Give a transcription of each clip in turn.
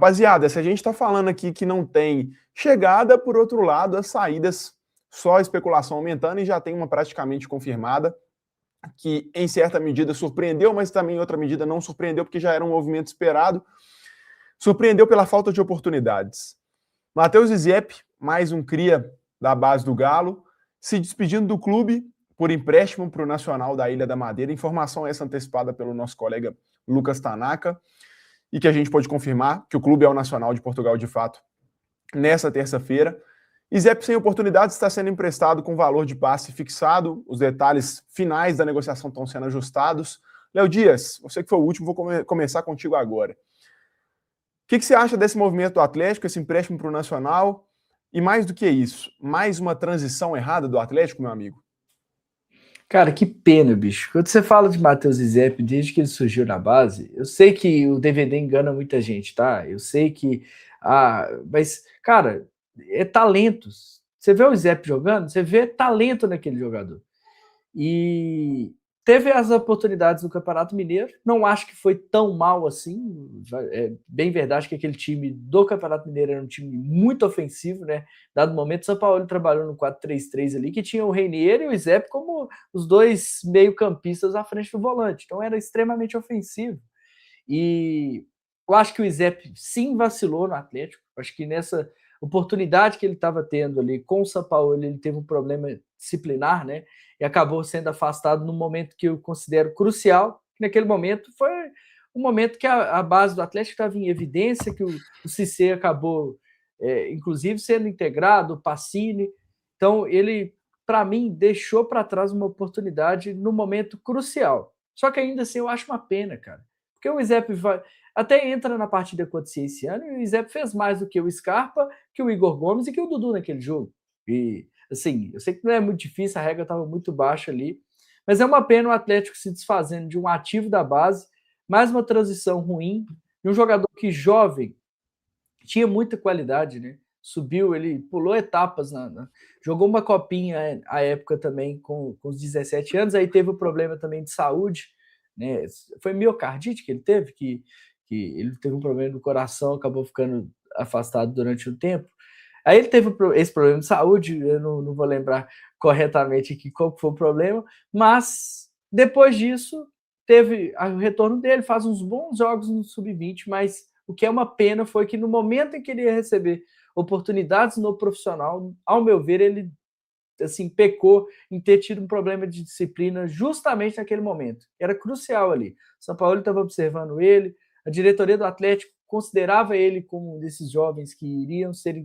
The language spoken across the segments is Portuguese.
Rapaziada, se a gente está falando aqui que não tem chegada, por outro lado, as saídas, só a especulação aumentando e já tem uma praticamente confirmada, que em certa medida surpreendeu, mas também em outra medida não surpreendeu, porque já era um movimento esperado. Surpreendeu pela falta de oportunidades. Matheus Zep, mais um cria da base do Galo, se despedindo do clube por empréstimo para o Nacional da Ilha da Madeira. Informação essa antecipada pelo nosso colega Lucas Tanaka, e que a gente pode confirmar que o clube é o Nacional de Portugal de fato nessa terça-feira. E Zep, sem oportunidades, está sendo emprestado com valor de passe fixado. Os detalhes finais da negociação estão sendo ajustados. Léo Dias, você que foi o último, vou começar contigo agora. O que você acha desse movimento do Atlético, esse empréstimo para o Nacional? E mais do que isso, mais uma transição errada do Atlético, meu amigo? Cara, que pena, bicho. Quando você fala de Matheus Zep, desde que ele surgiu na base, eu sei que o DVD engana muita gente, tá? Eu sei que... mas, cara, é talento. Você vê o Zep jogando, você vê talento naquele jogador. E teve as oportunidades no Campeonato Mineiro, não acho que foi tão mal assim, é bem verdade que aquele time do Campeonato Mineiro era um time muito ofensivo, né? Dado momento, o São Paulo trabalhou no 4-3-3 ali, que tinha o Reinier e o Zep como os dois meio-campistas à frente do volante, então era extremamente ofensivo. E eu acho que o Zep sim vacilou no Atlético, acho que nessa oportunidade que ele estava tendo ali com o São Paulo, ele teve um problema disciplinar, né? E acabou sendo afastado num momento que eu considero crucial, que naquele momento foi um momento que a base do Atlético estava em evidência, que o Cissé acabou, inclusive, sendo integrado, o Pacini. Então, ele, para mim, deixou para trás uma oportunidade no momento crucial. Só que ainda assim, eu acho uma pena, cara. Porque o Zep até entra na partida contra o Cienciano esse ano e o Zep fez mais do que o Scarpa, que o Igor Gomes e que o Dudu naquele jogo. E, assim, eu sei que não é muito difícil, a regra estava muito baixa ali, mas é uma pena o Atlético se desfazendo de um ativo da base, mais uma transição ruim, de um jogador que jovem, tinha muita qualidade, né? Subiu, ele pulou etapas, jogou uma copinha à época também com os 17 anos, aí teve o problema também de saúde, né? Foi miocardite que ele teve, que ele teve um problema no coração, acabou ficando afastado durante um tempo. Aí ele teve esse problema de saúde, eu não vou lembrar corretamente aqui qual foi o problema, mas depois disso teve o retorno dele, faz uns bons jogos no Sub-20, mas o que é uma pena foi que no momento em que ele ia receber oportunidades no profissional, ao meu ver, ele assim pecou em ter tido um problema de disciplina justamente naquele momento. Era crucial ali. São Paulo estava observando ele, a diretoria do Atlético considerava ele como um desses jovens que iriam ser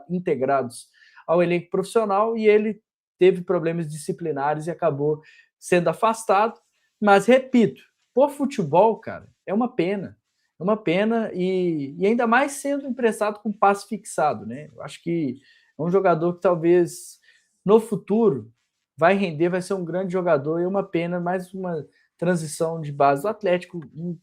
integrados ao elenco profissional e ele teve problemas disciplinares e acabou sendo afastado. Mas, repito, por futebol, cara, é uma pena. É uma pena e ainda mais sendo emprestado com passe fixado, né? Eu acho que é um jogador que talvez no futuro vai render, vai ser um grande jogador e é uma pena, mais uma transição de base do Atlético,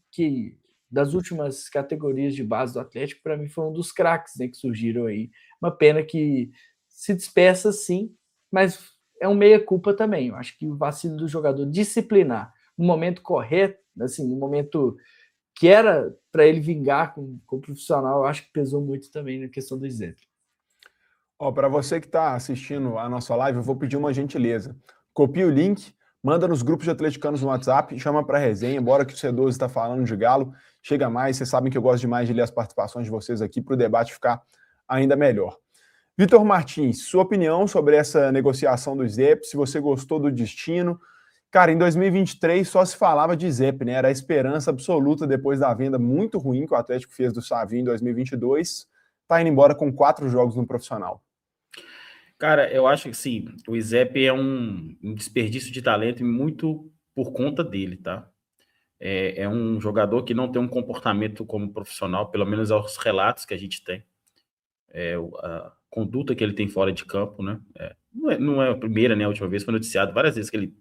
que das últimas categorias de base do Atlético, para mim foi um dos craques, né, que surgiram aí. Uma pena que se despeça sim, mas é um meia-culpa também. Eu acho que o vacilo do jogador disciplinar no momento correto, assim, no momento que era para ele vingar com o profissional, eu acho que pesou muito também na questão do exemplo. Para você que está assistindo a nossa live, eu vou pedir uma gentileza. Copia o link, manda nos grupos de atleticanos no WhatsApp, chama para resenha, bora que o C12 está falando de Galo, chega mais, vocês sabem que eu gosto demais de ler as participações de vocês aqui para o debate ficar ainda melhor. Vitor Martins, sua opinião sobre essa negociação do Zep, se você gostou do destino. Cara, em 2023 só se falava de Zep, né? Era a esperança absoluta depois da venda muito ruim que o Atlético fez do Savinho em 2022. Tá indo embora com 4 jogos no profissional. Cara, eu acho que sim, o Zep é um desperdício de talento e muito por conta dele, tá? É um jogador que não tem um comportamento como profissional, pelo menos aos relatos que a gente tem. A conduta que ele tem fora de campo, né? Não é a primeira nem a última vez, foi noticiado várias vezes que ele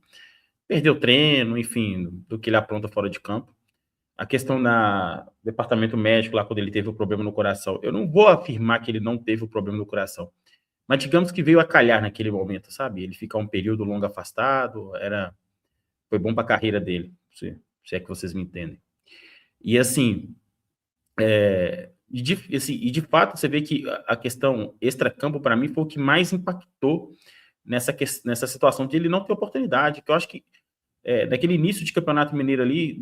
perdeu treino, enfim, do que ele apronta fora de campo. A questão do departamento médico, lá quando ele teve o problema no coração, eu não vou afirmar que ele não teve o problema no coração, mas digamos que veio a calhar naquele momento, sabe? Ele ficar um período longo afastado, foi bom para a carreira dele, se é que vocês me entendem. E assim, E de fato, você vê que a questão extracampo, para mim, foi o que mais impactou nessa situação de ele não ter oportunidade, que eu acho que naquele início de Campeonato Mineiro ali,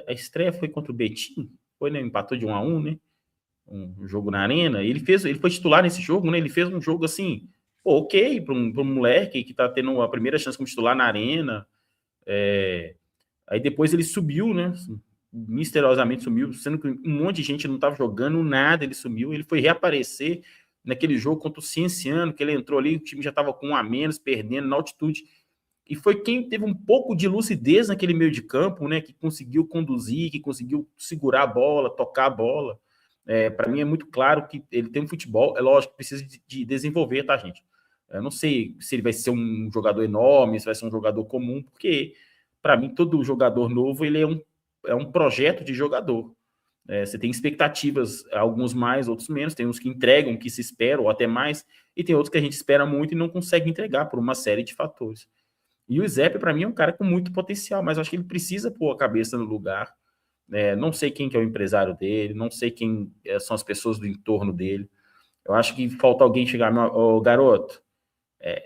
a estreia foi contra o Betim, foi, né? Empatou de 1-1, né? Um jogo na Arena. Ele foi titular nesse jogo, né? Ele fez um jogo assim, ok, para um moleque que tá tendo a primeira chance como titular na Arena. Aí depois ele subiu, né? Misteriosamente sumiu, sendo que um monte de gente não estava jogando nada, ele sumiu. Ele foi reaparecer naquele jogo contra o Cienciano, que ele entrou ali, o time já estava com 1 a menos, perdendo na altitude. E foi quem teve um pouco de lucidez naquele meio de campo, né? Que conseguiu conduzir, que conseguiu segurar a bola, tocar a bola. Para mim é muito claro que ele tem um futebol, é lógico que precisa de desenvolver, tá, gente? Eu não sei se ele vai ser um jogador enorme, se vai ser um jogador comum, porque para mim todo jogador novo ele é um projeto de jogador. Você tem expectativas, alguns mais, outros menos, tem uns que entregam, que se esperam, ou até mais, e tem outros que a gente espera muito e não consegue entregar por uma série de fatores. E o Zep, para mim, é um cara com muito potencial, mas eu acho que ele precisa pôr a cabeça no lugar. Não sei quem que é o empresário dele, não sei quem são as pessoas do entorno dele. Eu acho que falta alguém chegar, garoto,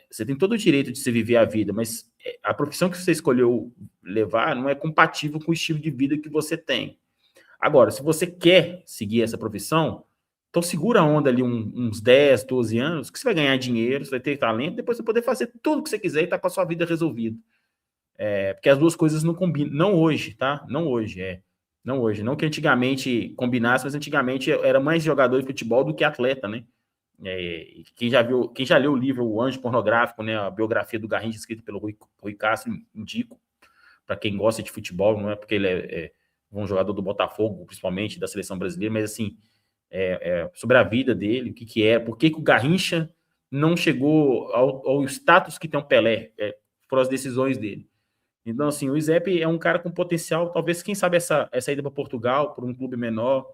você tem todo o direito de se viver a vida, mas a profissão que você escolheu levar não é compatível com o estilo de vida que você tem. Agora, se você quer seguir essa profissão, então segura a onda ali uns 10, 12 anos, que você vai ganhar dinheiro, você vai ter talento, depois você vai poder fazer tudo o que você quiser e estar com a sua vida resolvida. Porque as duas coisas não combinam. Não hoje, tá? Não hoje, Não hoje. Não que antigamente combinasse, mas antigamente era mais jogador de futebol do que atleta, né? Quem já leu o livro O Anjo Pornográfico, né? A biografia do Garrincha, escrita pelo Rui Castro, indico para quem gosta de futebol, não é porque ele é um jogador do Botafogo, principalmente da seleção brasileira, mas assim, sobre a vida dele, o que é, por que o Garrincha não chegou ao status que tem o Pelé, foram as decisões dele. Então, assim, o Izep é um cara com potencial, talvez, quem sabe, essa ida para Portugal, por um clube menor,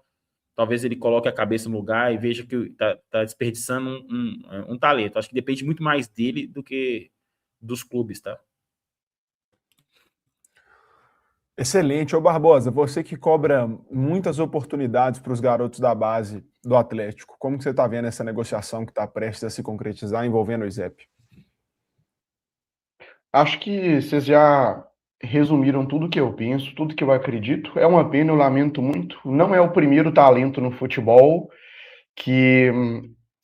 talvez ele coloque a cabeça no lugar e veja que está desperdiçando um talento. Acho que depende muito mais dele do que dos clubes, tá? Excelente. Ô Barbosa, você que cobra muitas oportunidades para os garotos da base do Atlético, como que você está vendo essa negociação que está prestes a se concretizar envolvendo o Izep? Acho que vocês já resumiram tudo que eu penso, tudo que eu acredito. É uma pena, eu lamento muito. Não é o primeiro talento no futebol que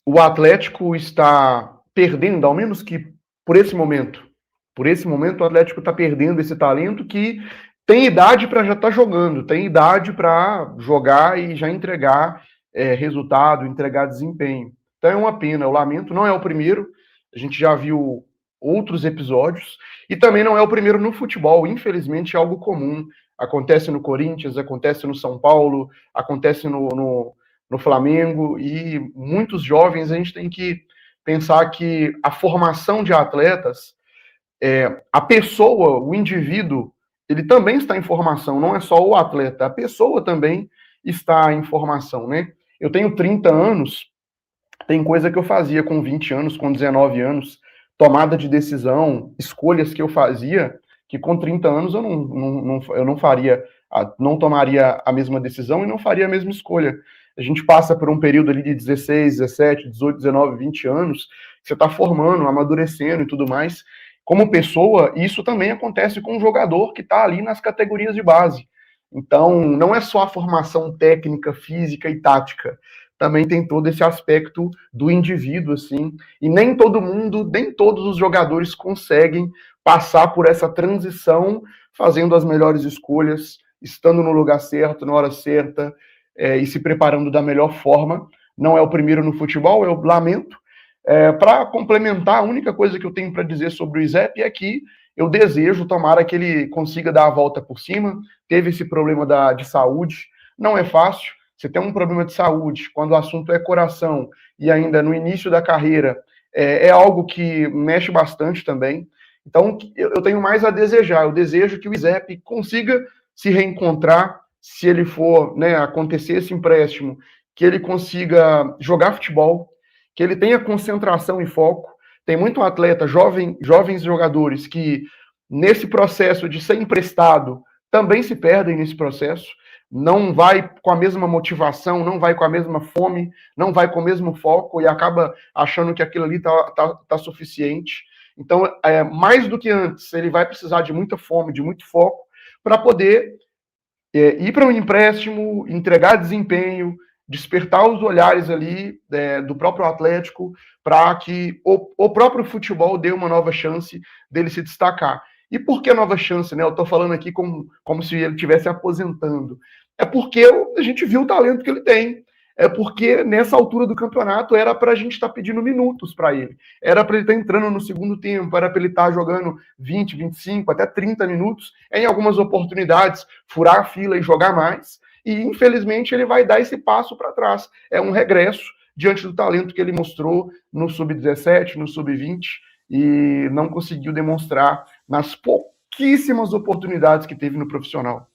o Atlético está perdendo, ao menos que por esse momento. Por esse momento, o Atlético está perdendo esse talento que tem idade para já estar jogando, tem idade para jogar e já entregar resultado, entregar desempenho. Então é uma pena, eu lamento, não é o primeiro, a gente já viu outros episódios, e também não é o primeiro no futebol, infelizmente é algo comum, acontece no Corinthians, acontece no São Paulo, acontece no Flamengo, e muitos jovens a gente tem que pensar que a formação de atletas, a pessoa, o indivíduo, ele também está em formação, não é só o atleta, a pessoa também está em formação, né? Eu tenho 30 anos, tem coisa que eu fazia com 20 anos, com 19 anos, tomada de decisão, escolhas que eu fazia, que com 30 anos eu não faria, não tomaria a mesma decisão e não faria a mesma escolha. A gente passa por um período ali de 16, 17, 18, 19, 20 anos, você está formando, amadurecendo e tudo mais. Como pessoa, isso também acontece com um jogador que está ali nas categorias de base. Então, não é só a formação técnica, física e tática. Também tem todo esse aspecto do indivíduo, assim. E nem todo mundo, nem todos os jogadores conseguem passar por essa transição, fazendo as melhores escolhas, estando no lugar certo, na hora certa, e se preparando da melhor forma. Não é o primeiro no futebol, eu lamento. Para complementar, a única coisa que eu tenho para dizer sobre o Izep é que eu desejo, tomara que ele consiga dar a volta por cima. Teve esse problema de saúde, não é fácil. Você tem um problema de saúde, quando o assunto é coração, e ainda no início da carreira, é algo que mexe bastante também. Então, eu tenho mais a desejar. Eu desejo que o Izep consiga se reencontrar, se ele for, né, acontecer esse empréstimo, que ele consiga jogar futebol, que ele tenha concentração e foco. Tem muito atleta, jovens jogadores que, nesse processo de ser emprestado, também se perdem nesse processo. não vai com a mesma motivação, não vai com a mesma fome, não vai com o mesmo foco e acaba achando que aquilo ali tá suficiente. Então, mais do que antes, ele vai precisar de muita fome, de muito foco, para poder ir para um empréstimo, entregar desempenho, despertar os olhares ali do próprio Atlético, para que o próprio futebol dê uma nova chance dele se destacar. E por que nova chance, né? Eu estou falando aqui como se ele estivesse aposentando. É porque a gente viu o talento que ele tem. É porque nessa altura do campeonato era para a gente estar pedindo minutos para ele. Era para ele estar entrando no segundo tempo, era para ele estar jogando 20, 25, até 30 minutos, em algumas oportunidades, furar a fila e jogar mais. E, infelizmente, ele vai dar esse passo para trás. É um regresso diante do talento que ele mostrou no Sub-17, no Sub-20, e não conseguiu demonstrar nas pouquíssimas oportunidades que teve no profissional.